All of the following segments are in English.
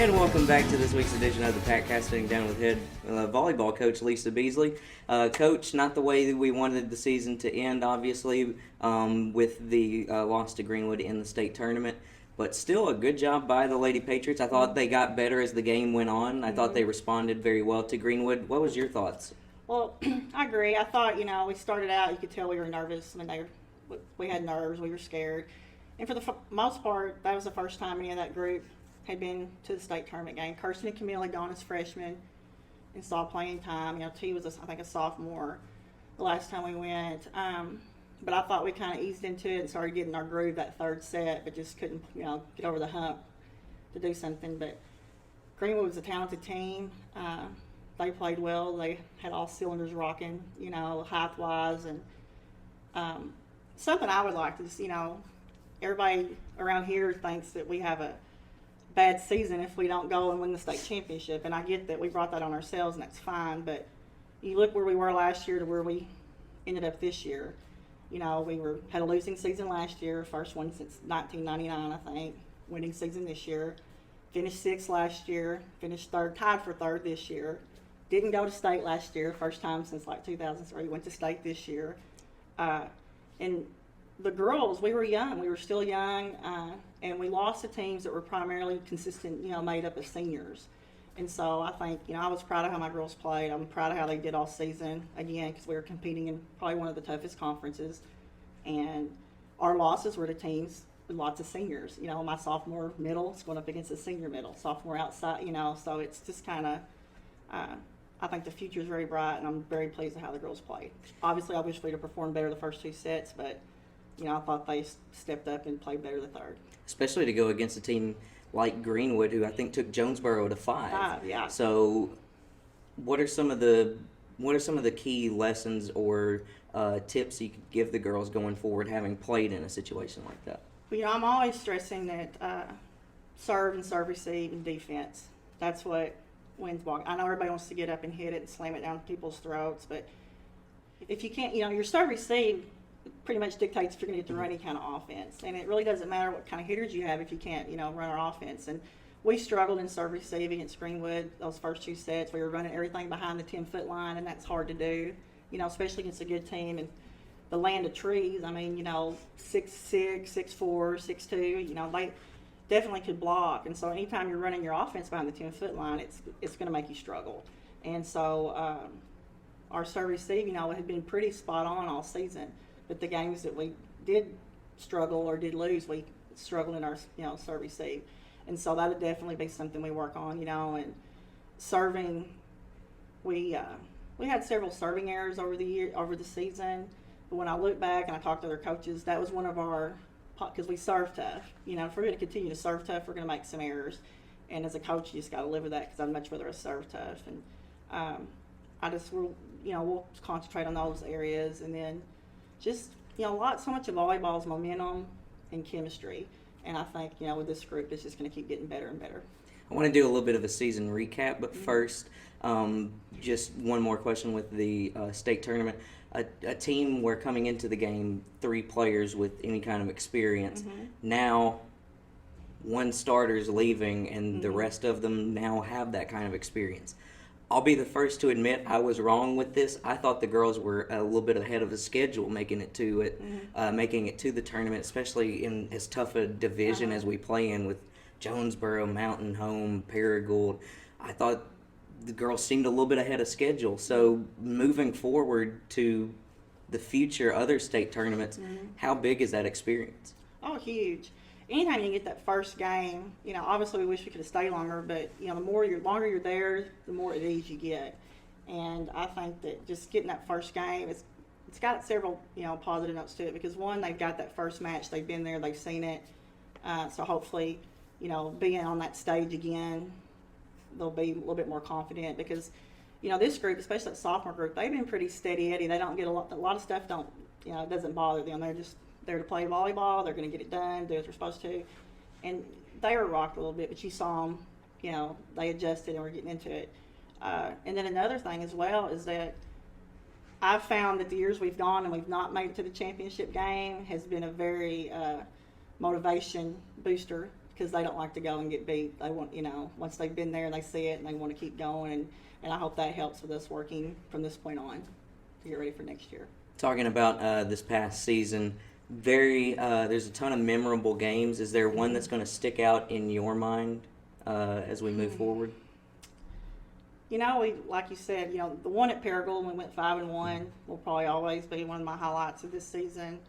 And welcome back to this week's edition of the Patcast, sitting down with head volleyball coach Lisa Beasley. Coach, not the way that we wanted the season to end, obviously, with the loss to Greenwood in the state tournament, but still a good job by the Lady Patriots. I thought they got better as the game went on. I thought they responded very well to Greenwood. What was your thoughts? Well, I agree. I thought, we started out, you could tell we were nervous. We had nerves, we were scared. And for the most part, that was the first time any of that group had been to the state tournament game. Kirsten and Camille had gone as freshmen and saw playing time. T was, I think, a sophomore the last time we went. But I thought we kind of eased into it and started getting our groove that third set, but just couldn't, get over the hump to do something. But Greenwood was a talented team. They played well. They had all cylinders rocking, height-wise. And something I would like to just, everybody around here thinks that we have a bad season if we don't go and win the state championship, and I get that we brought that on ourselves, and that's fine. But you look where we were last year to where we ended up this year. We had a losing season last year, first one since 1999, I think. Winning season this year. Finished sixth last year. Finished third, tied for third this year. Didn't go to state last year, first time since 2003. Went to state this year, and the girls, we were young. We were still young, and we lost to teams that were primarily consistent, made up of seniors. And so I think, I was proud of how my girls played. I'm proud of how they did all season, again, because we were competing in probably one of the toughest conferences. And our losses were to teams with lots of seniors. My sophomore middle is going up against the senior middle, sophomore outside, so it's just kind of, I think the future is very bright, and I'm very pleased with how the girls played. Obviously, I wish we'd have performed better the first two sets, but I thought they stepped up and played better the third. Especially to go against a team like Greenwood, who I think took Jonesboro to 5. Yeah. So, what are some of the key lessons or tips you could give the girls going forward, having played in a situation like that? Well, I'm always stressing that serve and serve receive and defense. That's what wins ball. I know everybody wants to get up and hit it and slam it down people's throats, but if you can't, your serve receive pretty much dictates if you're going to get to run any kind of offense. And it really doesn't matter what kind of hitters you have if you can't, run our offense. And we struggled in serve receive against Greenwood those first two sets. We were running everything behind the 10-foot line, and that's hard to do, especially against a good team. And the land of trees, 6'6", 6'4", 6'2", they definitely could block. And so anytime you're running your offense behind the 10-foot line, it's going to make you struggle. And so our serve receive, had been pretty spot on all season. But the games that we did struggle or did lose, we struggled in our, serve receive. And so that would definitely be something we work on, and serving, we had several serving errors over the season. But when I look back and I talk to other coaches, that was one of our, because we serve tough. If we're going to continue to serve tough, we're going to make some errors. And as a coach, you just got to live with that, because I'd much rather us serve tough. And we'll concentrate on those areas, and then just, so much of volleyball is momentum and chemistry. And I think, with this group, it's just going to keep getting better and better. I want to do a little bit of a season recap, but first, just one more question with the state tournament. A team where coming into the game, 3 players with any kind of experience. Now, one starter's leaving, and the rest of them now have that kind of experience. I'll be the first to admit I was wrong with this. I thought the girls were a little bit ahead of the schedule making it to the tournament, especially in as tough a division as we play in with Jonesboro, Mountain Home, Paragould. I thought the girls seemed a little bit ahead of schedule. So moving forward to the future other state tournaments, how big is that experience? Oh, huge. Anytime you get that first game, obviously we wish we could have stayed longer, but, the longer you're there, the more at ease you get. And I think that just getting that first game, it's got several, positive notes to it, because one, they've got that first match, they've been there, they've seen it. So hopefully, being on that stage again, they'll be a little bit more confident, because, this group, especially that sophomore group, they've been pretty steady Eddie. They don't get a lot of stuff it doesn't bother them. They're just there to play volleyball. They're going to get it done, do what they're supposed to. And they were rocked a little bit, but you saw them, they adjusted and were getting into it. And then another thing as well is that I've found that the years we've gone and we've not made it to the championship game has been a very motivation booster because they don't like to go and get beat. They want, once they've been there and they see it and they want to keep going. And I hope that helps with us working from this point on to get ready for next year. Talking about this past season, there's a ton of memorable games. Is there one that's going to stick out in your mind as we move forward? Like you said, the one at Paragould when we went 5-1 will probably always be one of my highlights of this season.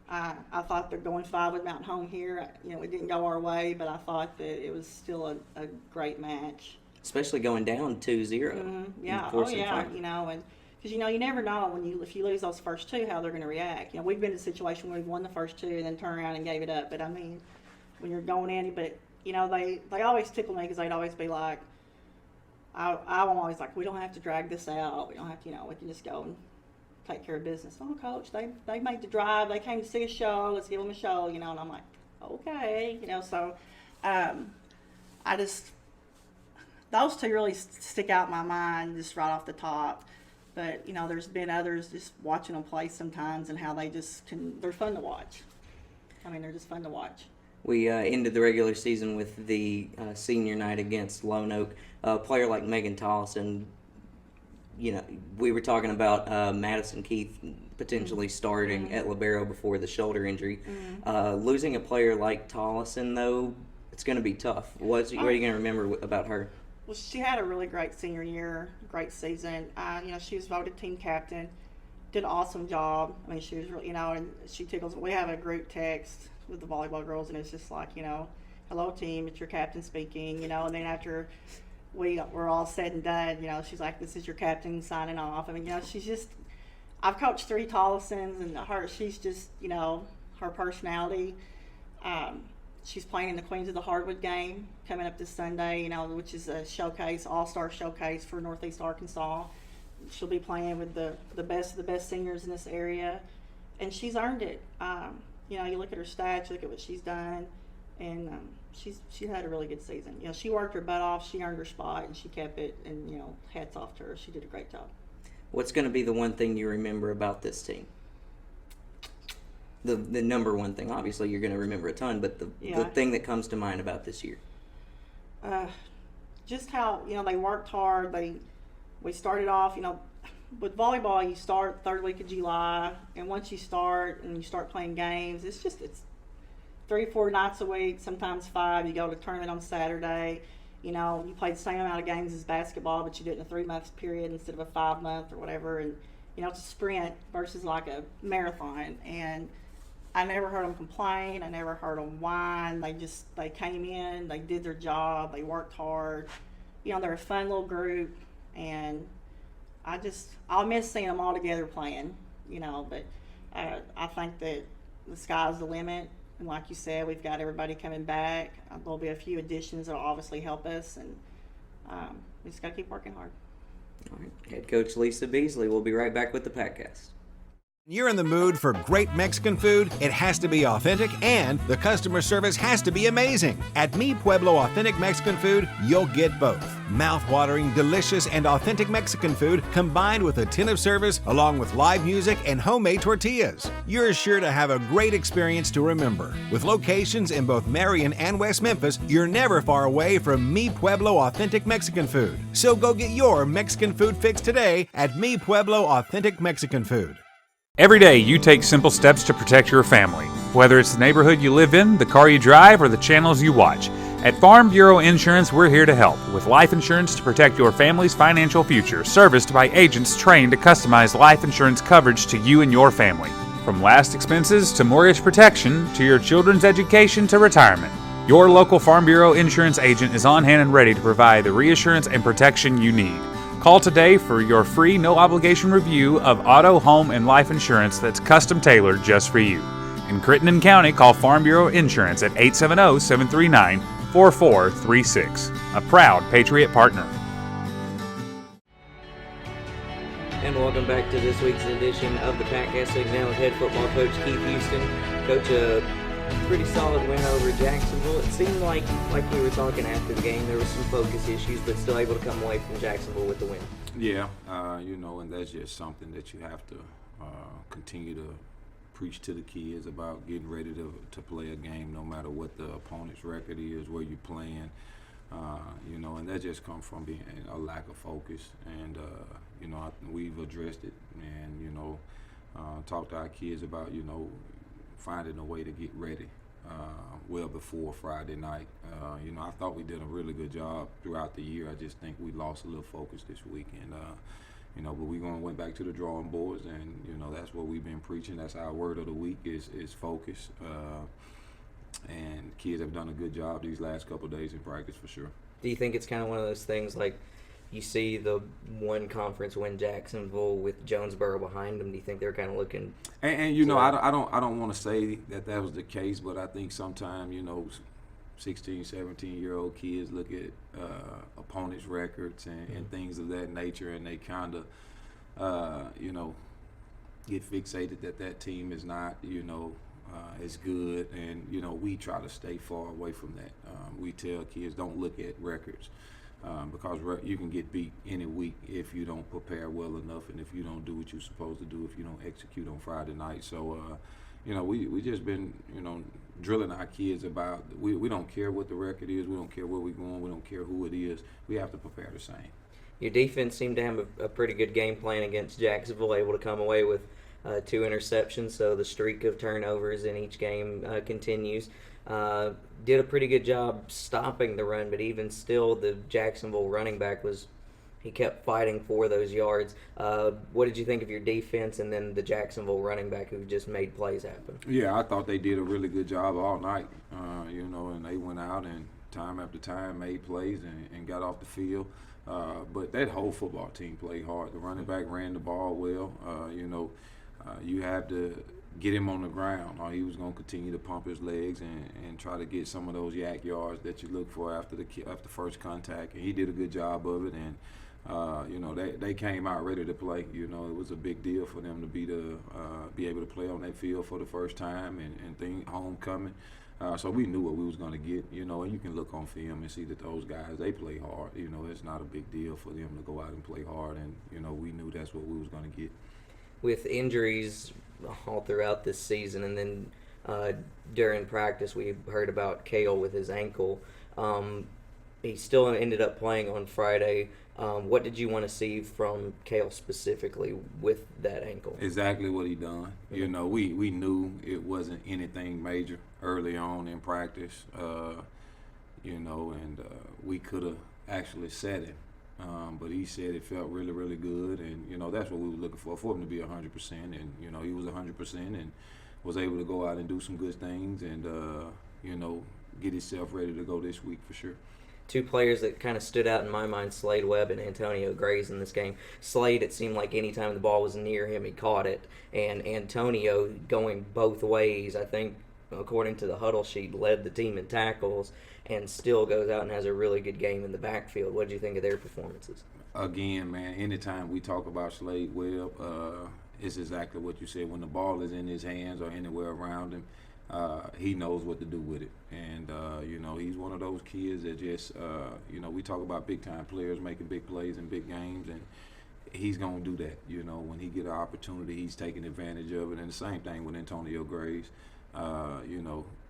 I thought that going 5 with Mountain Home here, it didn't go our way, but I thought that it was still a great match. Especially going down 2-0. Yeah, and because you never know if you lose those first 2 how they're going to react. We've been in a situation where we've won the first 2 and then turned around and gave it up. But I mean, when you're going in, but they always tickle me because they'd always be like, I'm always like, we don't have to drag this out. We don't have to, we can just go and take care of business. Oh, coach, they made the drive. They came to see a show. Let's give them a show, And I'm like, okay, So, those 2 really stick out in my mind just right off the top. But there's been others just watching them play sometimes and how they they're fun to watch. I mean, they're just fun to watch. We ended the regular season with the senior night against Lone Oak. A player like Megan Tollison, we were talking about Madison Keith potentially starting at libero before the shoulder injury. Losing a player like Tollison, though, it's going to be tough. What are you going to remember about her? Well, she had a really great senior year, great season. She was voted team captain, did an awesome job. I mean, she was really, and she tickles. We have a group text with the volleyball girls, and it's just like, hello team, it's your captain speaking, and then after we're all said and done, she's like, this is your captain signing off. I mean, she's just, I've coached 3 Tollisons, and she's just, her personality. She's playing in the Queens of the Hardwood game coming up this Sunday, which is a showcase, all-star showcase for Northeast Arkansas. She'll be playing with the best of the best seniors in this area, and she's earned it. You look at her stats, you look at what she's done, and she had a really good season. She worked her butt off, she earned her spot, and she kept it, and, hats off to her. She did a great job. What's going to be the one thing you remember about this team? The number one thing, obviously you're going to remember a ton, but the thing that comes to mind about this year. Just how, they worked hard. We started off, with volleyball, you start 3rd week of July, and once you start and you start playing games, it's 3-4 nights a week, sometimes 5. You go to a tournament on Saturday. You play the same amount of games as basketball, but you do it in a 3-month period instead of a 5-month or whatever. And, it's a sprint versus like a marathon. And I never heard them complain. I never heard them whine. They came in, they did their job, they worked hard. They're a fun little group, and I'll miss seeing them all together playing, but I think that the sky's the limit. And like you said, we've got everybody coming back. There'll be a few additions that'll obviously help us, and we just got to keep working hard. All right. Head Coach Lisa Beasley. We'll be right back with the Patcast. You're in the mood for great Mexican food? It has to be authentic, and the customer service has to be amazing. At Mi Pueblo Authentic Mexican Food, you'll get both. Mouth-watering, delicious, and authentic Mexican food combined with attentive service along with live music and homemade tortillas. You're sure to have a great experience to remember. With locations in both Marion and West Memphis, you're never far away from Mi Pueblo Authentic Mexican Food. So go get your Mexican food fix today at Mi Pueblo Authentic Mexican Food. Every day you take simple steps to protect your family. Whether it's the neighborhood you live in, the car you drive, or the channels you watch. At Farm Bureau Insurance, we're here to help with life insurance to protect your family's financial future, serviced by agents trained to customize life insurance coverage to you and your family. From last expenses to mortgage protection to your children's education to retirement. Your local Farm Bureau Insurance agent is on hand and ready to provide the reassurance and protection you need. Call today for your free no-obligation review of auto, home, and life insurance that's custom-tailored just for you. In Crittenden County, call Farm Bureau Insurance at 870-739-4436. A proud Patriot partner. And welcome back to this week's edition of the Patcast. Sitting down with head football coach Keith Houston. Coach, a pretty solid win over Jacksonville. It seemed like we were talking after the game, there were some focus issues, but still able to come away from Jacksonville with the win. Yeah, and that's just something that you have to continue to preach to the kids about getting ready to play a game, no matter what the opponent's record is, where you're playing. And that just comes from being a lack of focus. And we've addressed it, and talked to our kids about finding a way to get ready well before Friday night. I thought we did a really good job throughout the year. I just think we lost a little focus this week, and but we went back to the drawing boards, and that's what we've been preaching. That's our word of the week is focus. And kids have done a good job these last couple of days in practice for sure. Do you think it's kind of one of those things like you see the one conference win Jacksonville with Jonesboro behind them? Do you think they're kind of looking? And I don't want to say that was the case, but I think sometimes 16, 17-year-old kids look at opponents' records and things of that nature, and they kind of get fixated that team is not as good, and we try to stay far away from that. We tell kids don't look at records because you can get beat any week if you don't prepare well enough, and if you don't do what you're supposed to do, if you don't execute on Friday night. So we just been drilling our kids about we don't care what the record is, we don't care where we're going, we don't care who it is. We have to prepare the same. Your defense seemed to have a pretty good game plan against Jacksonville, able to come away with 2 interceptions, so the streak of turnovers in each game continues. Did a pretty good job stopping the run, but even still, the Jacksonville running back he kept fighting for those yards. What did you think of your defense and then the Jacksonville running back who just made plays happen? Yeah, I thought they did a really good job all night, and they went out and time after time made plays and got off the field. But that whole football team played hard. The running back ran the ball well. You have to get him on the ground, or he was going to continue to pump his legs and try to get some of those yak yards that you look for after first contact. And he did a good job of it. And they came out ready to play. It was a big deal for them to be able to play on that field for the first time and homecoming. So we knew what we was going to get. And you can look on film and see that those guys, they play hard. It's not a big deal for them to go out and play hard. And we knew that's what we was going to get. With injuries all throughout this season, and then during practice we heard about Cale with his ankle. He still ended up playing on Friday. What did you want to see from Cale specifically with that ankle? Exactly what he done. Mm-hmm. We knew it wasn't anything major early on in practice, and we could have actually set him. But he said it felt really, really good, and that's what we were looking for him to be 100%, and he was 100% and was able to go out and do some good things, and get himself ready to go this week for sure. 2 players that kind of stood out in my mind, Slade Webb and Antonio Grays in this game. Slade, it seemed like any time the ball was near him, he caught it, and Antonio going both ways, I think, according to the huddle sheet, led the team in tackles and still goes out and has a really good game in the backfield. What did you think of their performances? Again, man, anytime we talk about Slade Webb, it's exactly what you said. When the ball is in his hands or anywhere around him, he knows what to do with it. And, he's one of those kids that just, we talk about big-time players making big plays in big games, and he's going to do that. When he get an opportunity, he's taking advantage of it. And the same thing with Antonio Graves.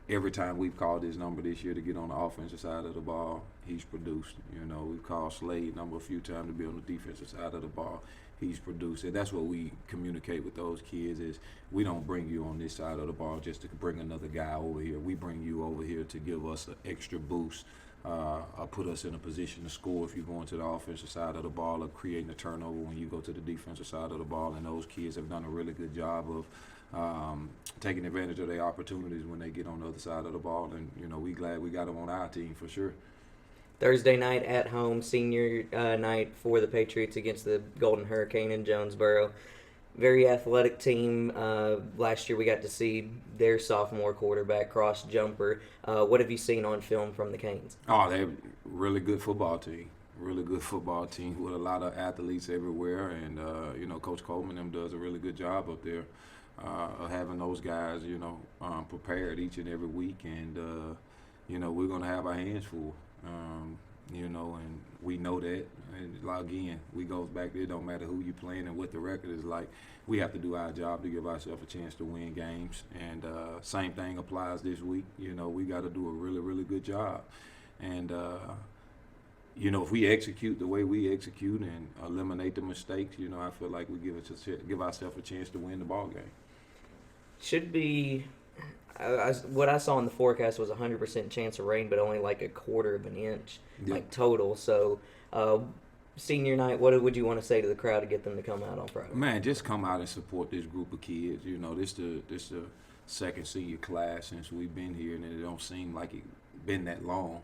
Every time we've called his number this year to get on the offensive side of the ball, he's produced. We've called Slade number a few times to be on the defensive side of the ball. He's produced. And that's what we communicate with those kids is we don't bring you on this side of the ball just to bring another guy over here. We bring you over here to give us an extra boost, or put us in a position to score if you're going to the offensive side of the ball, or creating a turnover when you go to the defensive side of the ball. And those kids have done a really good job of taking advantage of their opportunities when they get on the other side of the ball, and we glad we got them on our team for sure. Thursday night at home, senior night for the Patriots against the Golden Hurricane in Jonesboro. Very athletic team. Last year we got to see their sophomore quarterback, cross jumper. What have you seen on film from the Canes? Oh, they're a really good football team. Really good football team with a lot of athletes everywhere, and Coach Coleman them does a really good job up there. Of having those guys, prepared each and every week, and we're going to have our hands full. you know, and we know that. And again, we goes back there. It don't matter who you playing and what the record is like. We have to do our job to give ourselves a chance to win games. And same thing applies this week. You know, we got to do a really, really good job. And you know, if we execute the way we execute and eliminate the mistakes, you know, I feel like we give ourselves a chance to win the ball game. Should be. What I saw in the forecast was 100% chance of rain, but only like a quarter of an inch, like total. So, senior night, what would you want to say to the crowd to get them to come out on Friday? Man, just come out and support this group of kids. You know, this the second senior class since we've been here, and it don't seem like it been that long.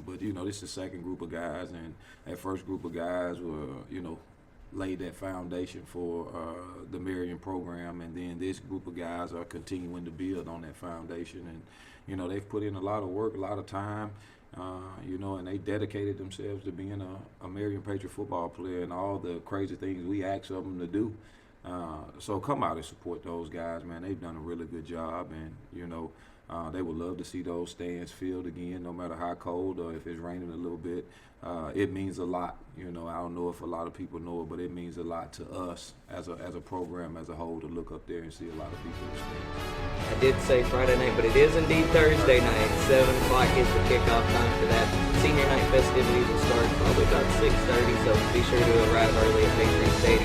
But you know, this is the second group of guys, and that first group of guys were, you know, laid that foundation for the Marion program, and then this group of guys are continuing to build on that foundation. And you know, they've put in a lot of work, a lot of time, you know, and they dedicated themselves to being a Marion Patriot football player and all the crazy things we ask of them to do. So come out and support those guys, man. They've done a really good job, and you know, they would love to see those stands filled again, no matter how cold or if it's raining a little bit. It means a lot. You know, I don't know if a lot of people know it, but it means a lot to us as a program as a whole to look up there and see a lot of people in the stands. I did say Friday night, but it is indeed Thursday night. 7 o'clock is the kickoff time for that. Senior night festivities will start probably about 6:30, so be sure to arrive early at Patriot Stadium.